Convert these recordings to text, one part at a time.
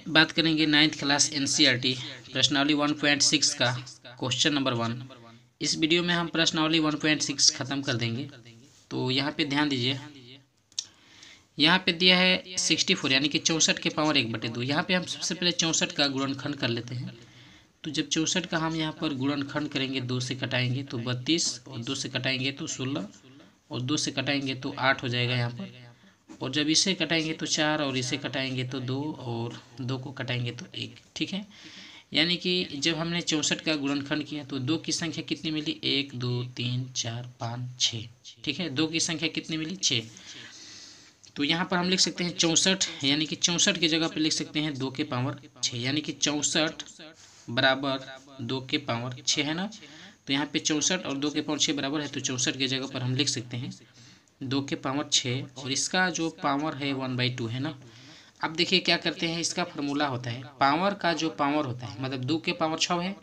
बात करेंगे 9th class NCERT प्रश्नावली 1.6 का क्वेश्चन नंबर 1। इस वीडियो में हम प्रश्नावली 1.6 खत्म कर देंगे। तो यहाँ पे ध्यान दीजिए, यहाँ पे दिया है 64 यानी कि 64 के पावर 1/2। यहाँ पे हम सबसे पहले 64 का गुणनखंड कर लेते हैं। तो जब 64 का हम यहाँ पर गुणनखंड करेंगे, 2 से कटाएंगे तो 32 और 2 से कटाएंगे तो 16 और 2 से कटाएंगे तो 8 हो जाएगा यहाँ पर। और जब इसे कटाएंगे तो 4 और इसे कटाएंगे तो 2 और 2 को कटाएंगे तो 1। ठीक है, यानी कि जब हमने 64 का गुणनखंड किया तो 2 की संख्या कितनी मिली? 1 2 3 4 5 6। ठीक है, 2 की संख्या कितनी मिली? 6। तो यहाँ पर हम लिख सकते हैं 64, यानी कि 64 की जगह पर लिख सकते हैं 2 के पावर 6, यानी कि 64 बराबर 2 के पावर 6 है ना। तो यहाँ पे 64 और 2 के पावर 6 बराबर है, तो 64 की जगह पर हम लिख सकते हैं 2 के पावर 6 और इसका जो पावर है 1/2 है ना। अब देखिए क्या करते हैं, इसका फार्मूला होता है पावर का जो पावर होता है, मतलब 2 के पावर 6 है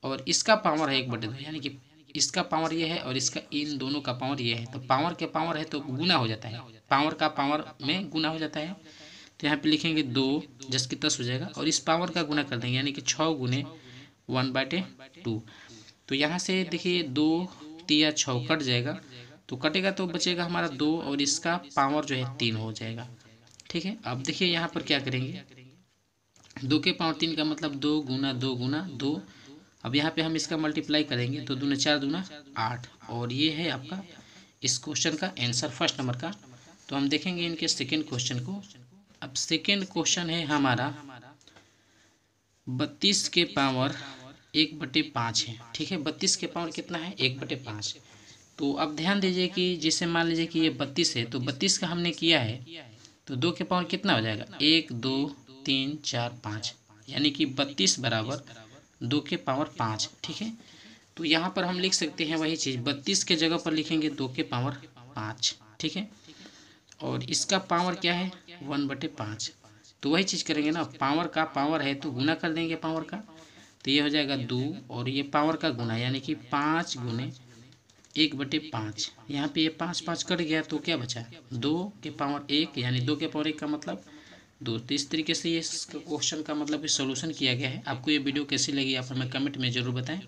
और इसका पावर है 1/2, यानी कि इसका पावर ये है और इसका इन दोनों का पावर ये है। तो पावर के पावर है तो गुना हो जाता है, पावर का पावर में गुना हो जाता है। तो यहाँ पे लिखेंगे 2 10 की 10 हो जाएगा और इस पावर का गुना कर देंगे, यानी कि 6 गुने 1/2। तो यहाँ से देखिए 2 3 6 कट जाएगा, तो कटेगा तो बचेगा हमारा 2 और इसका पावर जो है 3 हो जाएगा। ठीक है, अब देखिए यहाँ पर क्या करेंगे, 2 के पावर 3 का मतलब 2 गुना 2 गुना 2। अब यहाँ पे हम इसका मल्टीप्लाई करेंगे तो 2 4 दूना 8 और ये है आपका इस क्वेश्चन का आंसर फर्स्ट नंबर का। तो हम देखेंगे इनके सेकेंड क्वेश्चन को। अब सेकेंड क्वेश्चन है हमारा 32 के पावर 1/5 है। ठीक है, 32 के पावर कितना है? 1/5। तो अब ध्यान दीजिए कि जैसे मान लीजिए कि ये 32 है, तो 32 का हमने किया है तो 2 के पावर कितना हो जाएगा? 1 2 3 4 5, यानी कि 32 बराबर 2 के पावर 5। ठीक है, तो यहाँ पर हम लिख सकते हैं वही चीज़, 32 के जगह पर लिखेंगे 2 के पावर 5। ठीक है, और इसका पावर क्या है? 1/5। तो वही चीज़ करेंगे ना, पावर का पावर है तो गुना कर देंगे पावर का, तो ये हो जाएगा 2 और ये पावर का गुना, यानी कि 5 गुने 1/5। यहाँ पे ये 5 5 कट गया तो क्या बचा? 2 के पावर 1, यानी 2 के पावर 1 का मतलब 2। तो इस तरीके से ये क्वेश्चन का मतलब सोल्यूशन किया गया है। आपको ये वीडियो कैसी लगी आप हमें कमेंट में ज़रूर बताएं।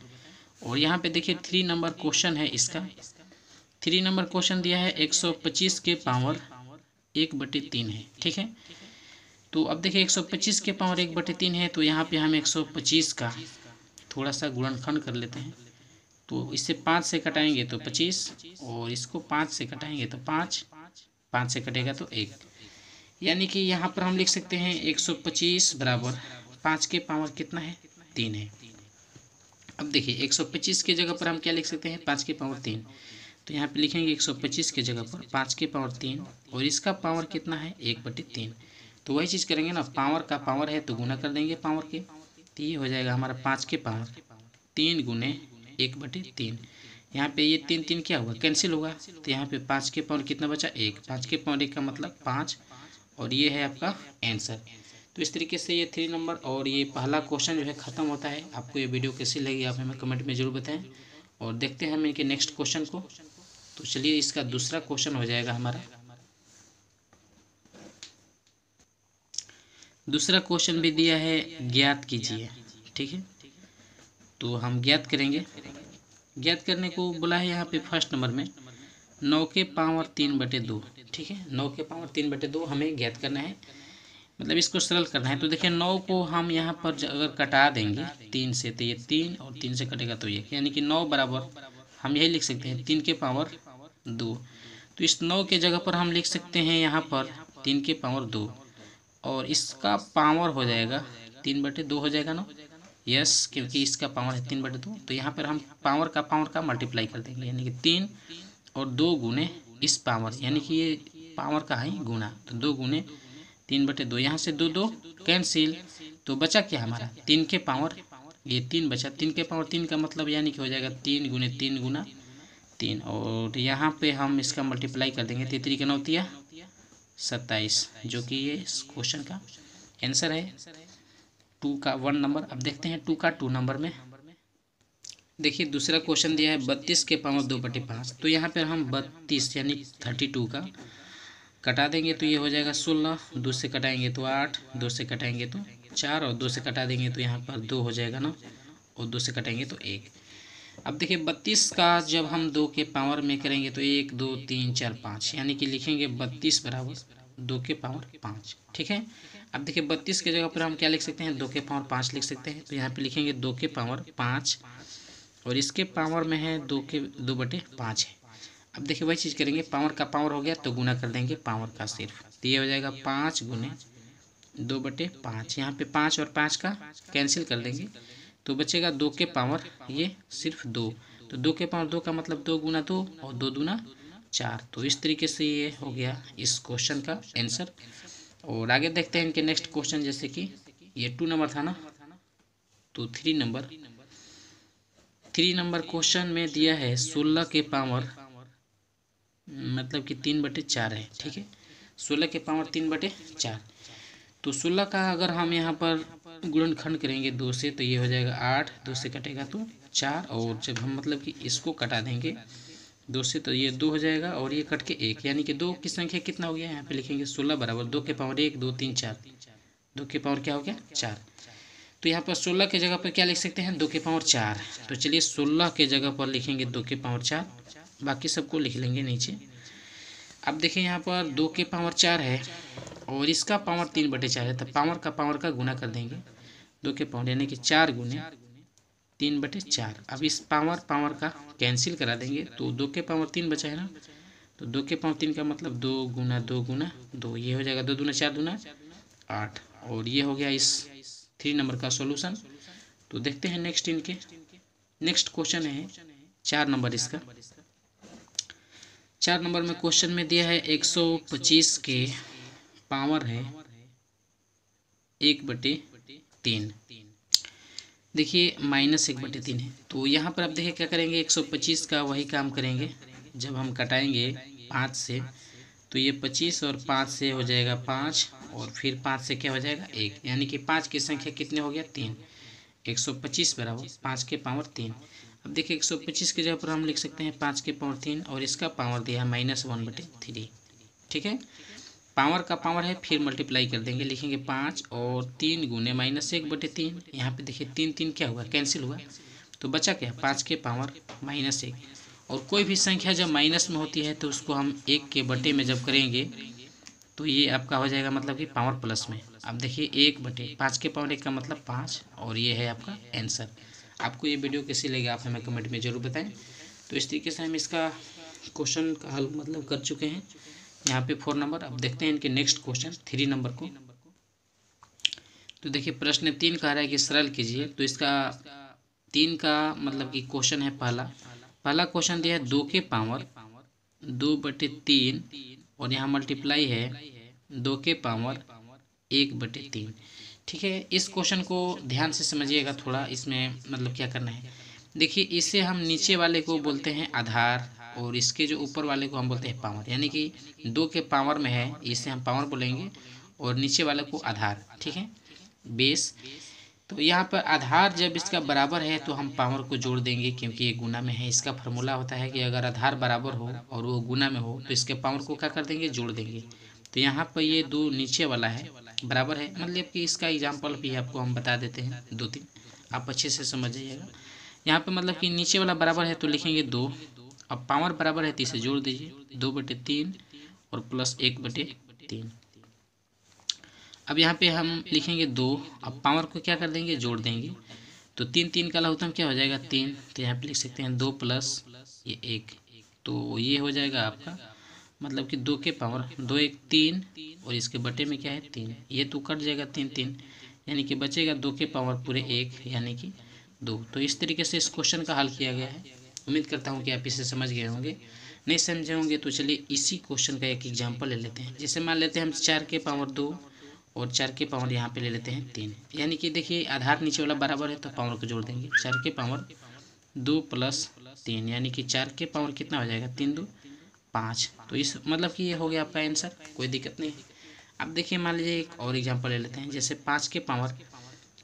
और यहाँ पे देखिए 3 नंबर क्वेश्चन है इसका। 3 नंबर क्वेश्चन दिया है 125 के पावर 1/3 है। ठीक है, तो अब देखिए 125 के पावर 1/3 है, तो यहाँ पे हम 125 का थोड़ा सा गुणनखंड कर लेते हैं। तो इससे 5 से कटाएंगे तो 25 और इसको 5 से कटाएंगे तो 5, 5 से कटेगा तो 1, यानी कि यहाँ पर हम लिख सकते हैं 125 बराबर 5 के पावर कितना है? 3 है। अब देखिए 125 की जगह पर हम क्या लिख सकते हैं? 5 के पावर 3। तो यहाँ पे लिखेंगे 125 की जगह पर 5 के पावर 3 और इसका पावर कितना है? 1/3। तो वही चीज़ करेंगे ना, पावर का पावर है तो गुना कर देंगे पावर के, तो ये हो जाएगा हमारा 5 के पावर 3 गुने 1/3। यहाँ पे ये 3 3 क्या होगा? कैंसिल होगा। तो यहाँ पे 5 के पावर कितना बचा? 1। 5 के पावर 1 का मतलब 5 और ये है आपका आंसर। तो इस तरीके से ये 3 नंबर और ये पहला क्वेश्चन जो है ख़त्म होता है। आपको ये वीडियो कैसी लगी आप हमें कमेंट में ज़रूर बताएं और देखते हैं हम इनके नेक्स्ट क्वेश्चन को। तो चलिए इसका दूसरा क्वेश्चन हो जाएगा हमारा। दूसरा क्वेश्चन भी दिया है ज्ञात कीजिए। ठीक है, तो हम ज्ञात करेंगे। ज्ञात करने को बोला है यहाँ पे फर्स्ट नंबर में 9 के पावर 3/2। ठीक है, 9 के पावर 3/2 हमें ज्ञात करना है, मतलब इसको सरल करना है। तो देखिए 9 को हम यहाँ पर अगर कटा देंगे 3 से तो ये 3 और 3 से कटेगा तो ये, यानी कि 9 बराबर हम यही लिख सकते हैं 3 के पावर 2। तो इस 9 के जगह पर हम लिख सकते हैं यहाँ पर 3 के पावर 2 और इसका पावर हो जाएगा 3/2 हो जाएगा ना। यस, क्योंकि इसका पावर है 3/2। तो यहाँ पर हम पावर का मल्टीप्लाई कर देंगे, यानी कि 3 और 2 गुने इस पावर, यानी कि ये पावर का है गुना, तो 2 गुने 3/2। यहाँ से 2 2 कैंसिल, तो बचा क्या हमारा? 3 के पावर ये 3 बचा। 3 के पावर 3 का मतलब यानी कि हो जाएगा 3 गुने 3 गुना 3 और यहाँ पे हम इसका मल्टीप्लाई कर देंगे। 3 के 9 तिया 27, जो कि ये इस क्वेश्चन का आंसर है 2 का 1 नंबर। अब देखते हैं 2 का 2 नंबर में। देखिए दूसरा क्वेश्चन दिया है 32 के पावर 2/5। तो यहाँ पर हम 32 यानी 32 का कटा देंगे तो ये हो जाएगा 16, 2 से कटाएंगे तो 8, 2 से कटाएंगे तो 4 और 2 से कटा देंगे तो यहाँ पर 2 हो जाएगा ना, और 2 से कटेंगे तो 1। अब देखिए 32 का जब हम 2 के पावर में करेंगे तो 1 2 3 4 5, यानी कि लिखेंगे 32 बराबर 2 के पावर 5। ठीक है। अब देखिए 32 के जगह पर हम क्या लिख सकते हैं, 2 के पावर 5 लिख सकते हैं। तो यहाँ पे लिखेंगे 2 के पावर 5 और इसके पावर में है 2/5 है। अब देखिए वही चीज़ करेंगे, पावर का पावर हो गया तो गुना कर देंगे पावर का सिर्फ, तो ये हो जाएगा 5 गुने 2/5। यहाँ पे 5 और 5 का कैंसिल कर देंगे तो बचेगा 2 के पावर ये सिर्फ 2। तो 2 के पावर 2 का मतलब 2 गुना 2 और 2 दूना 4। तो इस तरीके से ये हो गया इस क्वेश्चन का आंसर। और आगे देखते हैं इनके नेक्स्ट क्वेश्चन, जैसे कि ये 2 नंबर था ना, तो 3 नंबर क्वेश्चन में दिया है 16 के पावर मतलब कि 3/4 है। ठीक है, 16 के पावर 3/4। तो 16 का अगर हम यहाँ पर गुणनखंड करेंगे 2 से तो ये हो जाएगा 8, 2 से कटेगा तो 4, और जब हम मतलब कि इसको कटा देंगे 2 से तो ये 2 हो जाएगा और ये कट के 1, यानी कि 2 की संख्या कितना हो गया, यहाँ पे लिखेंगे 16 बराबर 2 के पावर 1 2 3 4, 2 के पावर क्या हो गया 4। तो यहाँ पर 16 के जगह पर क्या लिख सकते हैं, 2 के पावर 4। तो चलिए 16 के जगह पर लिखेंगे 2 के पावर 4, बाकी सबको लिख लेंगे नीचे। अब देखिए यहाँ पर 2 के पावर 4 है और इसका पावर 3/4 है, तो पावर का गुना कर देंगे 2 के पावर, यानी कि 4 गुने 3/4। अब इस पावर का कैंसिल करा देंगे तो 2 के पावर 3 बचा है ना, तो 2 के पावर 3 का मतलब 2 गुना 2 गुना 2, ये हो जाएगा 2 दूना 4 दूना 8, और ये हो गया इस 3 नंबर का सॉल्यूशन। तो देखते हैं नेक्स्ट इनके नेक्स्ट क्वेश्चन है 4 नंबर। इसका 4 नंबर में क्वेश्चन में दिया है 125 के पावर है 1/3। देखिए -1/3 है। तो यहाँ पर आप देखिए क्या करेंगे, 125 का वही काम करेंगे, जब हम कटाएंगे 5 से तो ये 25 और 5 से हो जाएगा 5 और फिर 5 से क्या हो जाएगा 1, यानी कि 5 की संख्या कितने हो गया 3। 125 बराबर 5 के पावर 3। अब देखिए 125 की जगह पर हम लिख सकते हैं 5 के पावर 3 और इसका पावर दिया है -1/3। ठीक है, पावर का पावर है फिर मल्टीप्लाई कर देंगे, लिखेंगे 5 और 3 गुने -1/3। यहाँ पे देखिए 3 क्या हुआ, कैंसिल हुआ, तो बचा क्या 5 के पावर -1। और कोई भी संख्या जब माइनस में होती है तो उसको हम 1 के बटे में जब करेंगे तो ये आपका हो जाएगा मतलब कि पावर प्लस में। अब देखिए 1/5 के पावर 1 का मतलब 5, और ये है आपका आंसर। आपको ये वीडियो कैसी लगी आप हमें कमेंट में ज़रूर बताएं। तो इस तरीके से हम इसका क्वेश्चन का हल मतलब कर चुके हैं यहाँ पे 4 नंबर। अब देखते हैं इनके नेक्स्ट क्वेश्चन 3 नंबर को। तो देखिए प्रश्न 3 कह रहा है कि सरल कीजिए। तो इसका 3 का मतलब कि क्वेश्चन है पहला क्वेश्चन दिया है 2 के पावर 2/3 और यहाँ मल्टीप्लाई है 2 के पावर 1/3। ठीक है, इस क्वेश्चन को ध्यान से समझिएगा थोड़ा, इसमें मतलब क्या करना है। देखिए इसे हम नीचे वाले को बोलते हैं आधार और इसके जो ऊपर वाले को हम बोलते हैं पावर, यानी कि 2 के पावर में है इसे हम पावर बोलेंगे और नीचे वाले को आधार। ठीक है, बेस। तो यहाँ पर आधार जब इसका बराबर है तो हम पावर को जोड़ देंगे, क्योंकि ये गुना में है। इसका फार्मूला होता है कि अगर आधार बराबर हो और वो गुना में हो तो इसके पावर को क्या कर देंगे, जोड़ देंगे। तो यहाँ पर ये 2 नीचे वाला है बराबर है, मतलब कि इसका एग्जाम्पल भी आपको हम बता देते हैं 2-3, आप अच्छे से समझ जाइएगा। यहाँ पे मतलब कि नीचे वाला बराबर है तो लिखेंगे 2, अब पावर बराबर है तो इसे जोड़ दीजिए 2/3 और प्लस 1/3। अब यहाँ पे हम लिखेंगे 2, अब पावर को क्या कर देंगे, जोड़ देंगे। तो 3 का लघुत्तम क्या हो जाएगा 3, तो यहाँ पे लिख सकते हैं 2 प्लस ये 1, तो ये हो जाएगा आपका मतलब कि 2 के पावर 2 1 3 और इसके बटे में क्या है 3, ये तो कट जाएगा 3 यानी कि बचेगा 2 के पावर पूरे 1 यानी कि 2। तो इस तरीके से इस क्वेश्चन का हल किया गया है। उम्मीद करता हूँ कि आप इसे समझ गए होंगे। नहीं समझे होंगे तो चलिए इसी क्वेश्चन का एक एग्जाम्पल ले लेते हैं। जैसे मान लेते हैं हम 4 के पावर 2 और 4 के पावर यहाँ पे ले लेते हैं 3, यानी कि देखिए आधार नीचे वाला बराबर है तो पावर को जोड़ देंगे 4 के पावर 2 प्लस 3, यानी कि 4 के पावर कितना हो जाएगा 3 2 5। तो इस मतलब कि ये हो गया आपका आंसर, कोई दिक्कत नहीं है। अब देखिए मान लीजिए एक और एग्जांपल ले लेते हैं। जैसे 5 के पावर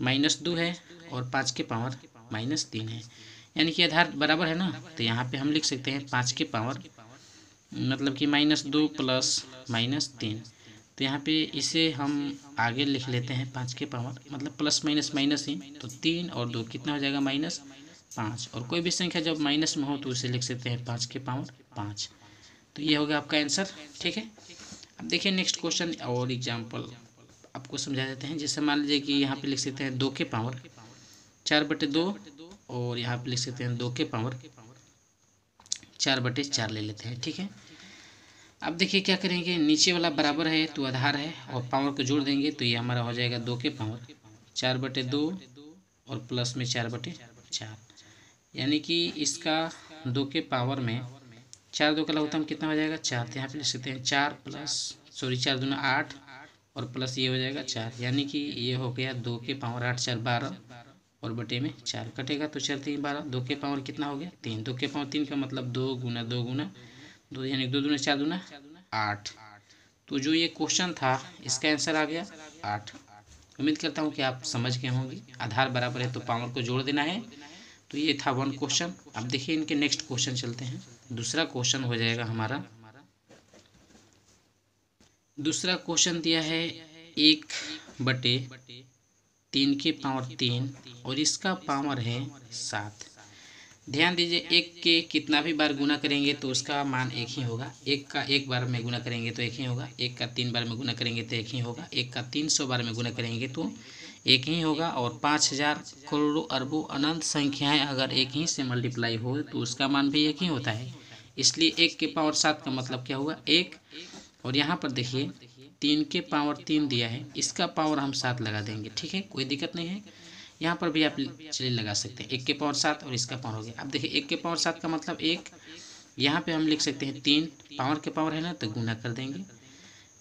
-2 है और 5 के पावर -3 है, यानी कि आधार बराबर है ना, तो यहाँ पे हम लिख सकते हैं 5 के पावर मतलब कि -2 प्लस -3। तो यहाँ पे इसे हम आगे लिख लेते हैं 5 के पावर, मतलब प्लस माइनस माइनस ही, तो 3 और 2 कितना हो जाएगा -5। और कोई भी संख्या जब माइनस में हो तो उसे लिख सकते हैं 5 के पावर 5। तो ये हो गया आपका आंसर। ठीक है, अब देखिए नेक्स्ट क्वेश्चन और एग्जाम्पल आपको समझा देते हैं। जैसे मान लीजिए कि यहाँ पे लिख सकते हैं 2 के पावर 4/2, और यहाँ पे लिख सकते हैं 2 के पावर 4/4 ले लेते हैं। ठीक है, अब देखिए क्या करेंगे, नीचे वाला बराबर है तो आधार है, और पावर को जोड़ देंगे तो ये हमारा हो जाएगा 2 के पावर 4/2 और प्लस में 4/4, यानी कि इसका 2 के पावर में 4 2 का लघुत्तम कितना हो जाएगा 4। तो यहाँ पे लिख सकते हैं 4 दूना 8 और प्लस ये हो जाएगा 4, यानी कि ये हो गया 2 के पावर 8 4 12 और बटे में 4 कटेगा तो 4 3 12, 2 के पावर कितना हो गया 3, 2 के पावर 3 का मतलब 2 गुना 2 गुना 2, यानी 2 दूना 4 दूना 8। तो जो ये क्वेश्चन था इसका आंसर आ गया 8। उम्मीद करता हूँ कि आप समझ गए होंगे। आधार बराबर है तो पावर को जोड़ देना है। तो ये था 1 क्वेश्चन। अब देखिए इनके नेक्स्ट क्वेश्चन चलते हैं। दूसरा क्वेश्चन हो जाएगा हमारा, दूसरा क्वेश्चन दिया है 1/3 के पावर 3 और इसका पावर है 7। ध्यान दीजिए, 1 के कितना भी बार गुना करेंगे तो उसका मान एक ही होगा। 1 का 1 बार में गुना करेंगे तो एक ही होगा, 1 का 3 बार में गुना करेंगे तो एक ही होगा, 1 का 300 बार में गुना करेंगे तो एक ही होगा। और 5000 करोड़ों अरबों अनंत संख्याएं अगर एक ही से मल्टीप्लाई हो तो उसका मान भी एक ही होता है। इसलिए 1 के पावर 7 का मतलब क्या हुआ 1। और यहाँ पर देखिए 3 के पावर 3 दिया है, इसका पावर हम 7 लगा देंगे। ठीक है, कोई दिक्कत नहीं है, यहाँ पर भी आप चलिए लगा सकते हैं। 1 के पावर 7 और इसका पावर हो गया। अब देखिए 1 के पावर 7 का मतलब 1, यहाँ पे हम लिख सकते हैं 3, पावर के पावर है ना तो गुना कर देंगे।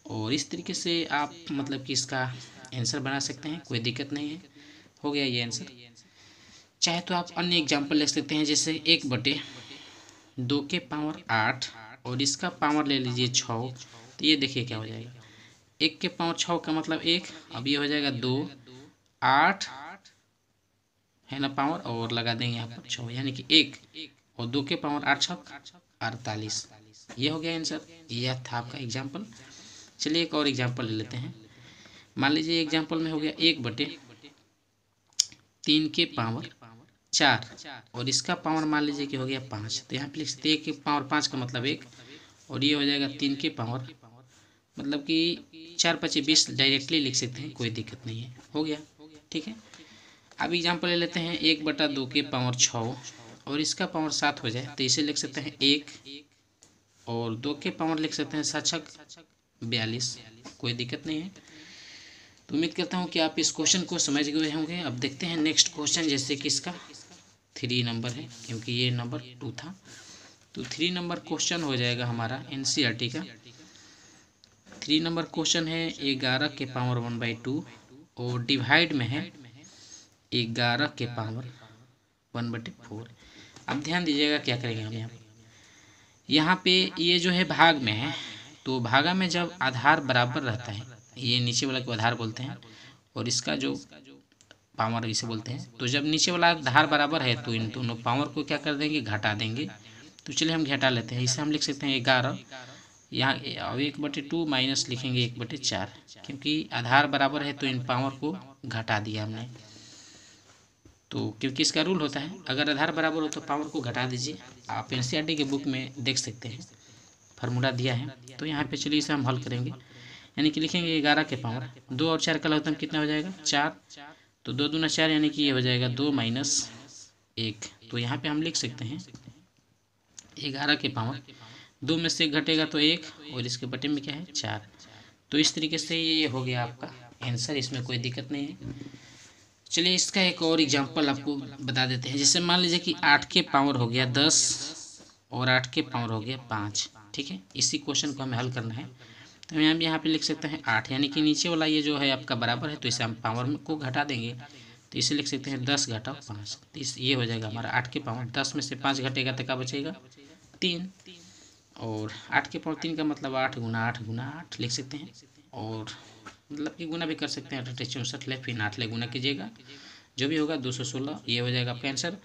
और इस तरीके से आप मतलब कि इसका आंसर बना सकते हैं, कोई दिक्कत नहीं है। हो गया ये आंसर। चाहे तो आप अन्य एग्जाम्पल लिख सकते हैं, जैसे 1/2 के पावर 8 और इसका पावर ले लीजिए 6। तो ये देखिए क्या हो जाएगा, 1 के पावर 6 का मतलब 1, अब ये हो जाएगा 2 8 है ना पावर, और लगा देंगे यहाँ पर 6, यानी कि 1 और 2 के पावर 8 6 48। ये हो गया आंसर। यह था आपका एग्जाम्पल। चलिए एक और एग्जाम्पल ले लेते हैं। मान लीजिए एग्जाम्पल में हो गया 1/3 के पावर 4 और इसका पावर मान लीजिए कि हो गया 5। तो यहाँ पे लिख सकते हैं 1 के पावर 5 का मतलब 1, और ये हो जाएगा 3 के पावर मतलब कि 4 5 20 डायरेक्टली लिख सकते हैं, कोई दिक्कत नहीं है। हो गया, ठीक है। अब एग्जाम्पल ले लेते हैं 1/2 के पावर 6 और इसका पावर 7 हो जाए तो इसे लिख सकते हैं 1, और 2 के पावर लिख सकते हैं 7 6 42, कोई दिक्कत नहीं है। तो उम्मीद करता हूँ कि आप इस क्वेश्चन को समझ गए होंगे। अब देखते हैं नेक्स्ट क्वेश्चन, जैसे कि इसका 3 नंबर है क्योंकि ये नंबर 2 था। तो 3 नंबर क्वेश्चन हो जाएगा हमारा NCERT का। 3 नंबर क्वेश्चन है 11 के पावर 1/2 और डिवाइड में है 11 के पावर 1/4। अब ध्यान दीजिएगा क्या करेंगे हम यहाँ पे ये जो है भाग में है, तो भागा में जब आधार बराबर रहता है, ये नीचे वाला को आधार बोलते हैं और इसका जो पावर इसे बोलते हैं, तो जब नीचे वाला आधार बराबर है तो इन दोनों पावर को क्या कर देंगे घटा देंगे। तो चलिए हम घटा लेते हैं। इसे हम लिख सकते हैं 11, यहाँ 1/2 माइनस लिखेंगे 1/4, क्योंकि आधार बराबर है तो इन पावर को घटा दिया हमने। तो क्योंकि इसका रूल होता है अगर आधार बराबर हो तो पावर को घटा दीजिए। आप NCERT के बुक में देख सकते हैं, फार्मूला दिया है। तो यहाँ पे चलिए इसे हम हल करेंगे, यानी कि लिखेंगे 11 के पावर 2 और 4 का लघुत्तम कितना हो जाएगा 4, तो 2 दूना 4 यानी कि ये हो जाएगा 2 - 1। तो यहाँ पे हम लिख सकते हैं 11 के पावर 2 में से 1 घटेगा तो 1 और इसके बटे में क्या है 4। तो इस तरीके से ये हो गया आपका आंसर, इसमें कोई दिक्कत नहीं है। चलिए इसका एक और एग्जांपल आपको बता देते हैं। जैसे मान लीजिए कि 8 के पावर हो गया 10 और 8 के पावर हो गया 5। ठीक है, इसी क्वेश्चन को हमें हल करना है। तो हम यहाँ पे लिख सकते हैं 8, यानी कि नीचे वाला ये जो है आपका बराबर है तो इसे हम पावर को घटा देंगे। तो इसे लिख सकते हैं 10 घटाओ 5, तो ये हो जाएगा हमारा 8 के पावर। 10 में से 5 घटेगा तो क्या बचेगा 3, और 8 के पावर 3 का मतलब 8 गुना 8 गुना 8 लिख सकते हैं, और मतलब कि गुना भी कर सकते हैं। 8 64 ले, फिर 8 ले गुना कीजिएगा, जो भी होगा 216। ये हो जाएगा आपका आंसर।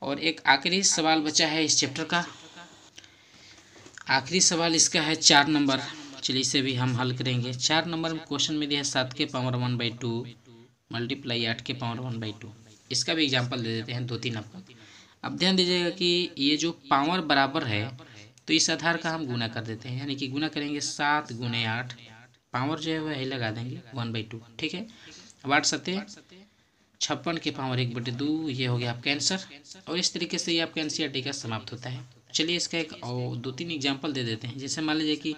और एक आखिरी सवाल बचा है इस चैप्टर का। आखिरी सवाल इसका है 4 नंबर। चलिए इसे भी हम हल करेंगे। 4 नंबर में क्वेश्चन में दिया है 7 के पावर 1/2 मल्टीप्लाई 8 के पावर 1/2। इसका भी एग्जाम्पल दे देते हैं 2-3 आपको। अब ध्यान दीजिएगा कि ये जो पावर बराबर है तो इस आधार का हम गुना कर देते हैं, यानी कि गुना करेंगे 7 गुने 8, पावर जो है वही लगा देंगे 1/2। ठीक है, अब 8 सत्ते 56 के पावर 1/2, ये हो गया आपका आंसर। और इस तरीके से ये आपका एनसीईआरटी का समाप्त होता है। चलिए इसका एक और 2-3 एग्जाम्पल दे देते हैं। जैसे मान लीजिए कि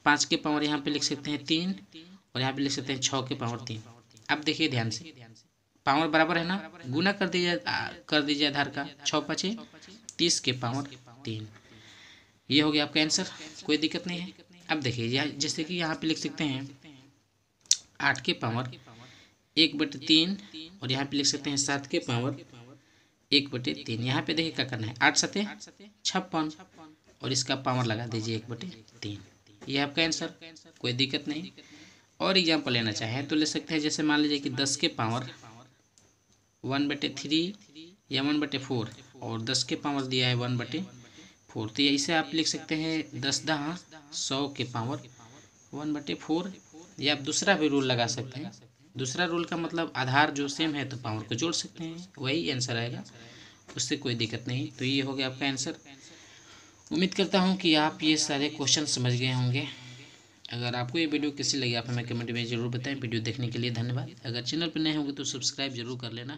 5 के पावर यहाँ पे लिख सकते हैं 3 और यहाँ पे लिख सकते हैं 6 के पावर 3। अब देखिए ध्यान से, पावर बराबर है ना, गुना कर दीजिए आधार का, 6×5 30 के पावर 3। ये हो गया आपका आंसर, कोई दिक्कत नहीं है। अब देखिए जैसे कि यहाँ पे लिख सकते हैं 8 के पावर 1/3 और यहाँ पे लिख सकते हैं 7 के पावर 1/3। यहाँ पे देखिए क्या करना है, 8 सत्ते 56 और इसका पावर लगा दीजिए 1/3। ये आपका आंसर, कोई दिक्कत नहीं। और एग्जाम्पल लेना चाहें तो ले सकते हैं। जैसे मान लीजिए कि 10 के पावर 1/3 या 1/4 और 10 के पावर दिया है 1/4, तो इसे आप लिख सकते हैं 10×10 100 के पावर 1/4। या आप दूसरा भी रूल लगा सकते हैं। दूसरा रूल का मतलब आधार जो सेम है तो पावर को जोड़ सकते हैं, वही आंसर आएगा, उससे कोई दिक्कत नहीं। तो ये हो गया आपका आंसर। उम्मीद करता हूँ कि आप ये सारे क्वेश्चन समझ गए होंगे। अगर आपको ये वीडियो कैसी लगी आप हमें कमेंट में ज़रूर बताएं। वीडियो देखने के लिए धन्यवाद। अगर चैनल पर नए होंगे तो सब्सक्राइब जरूर कर लेना।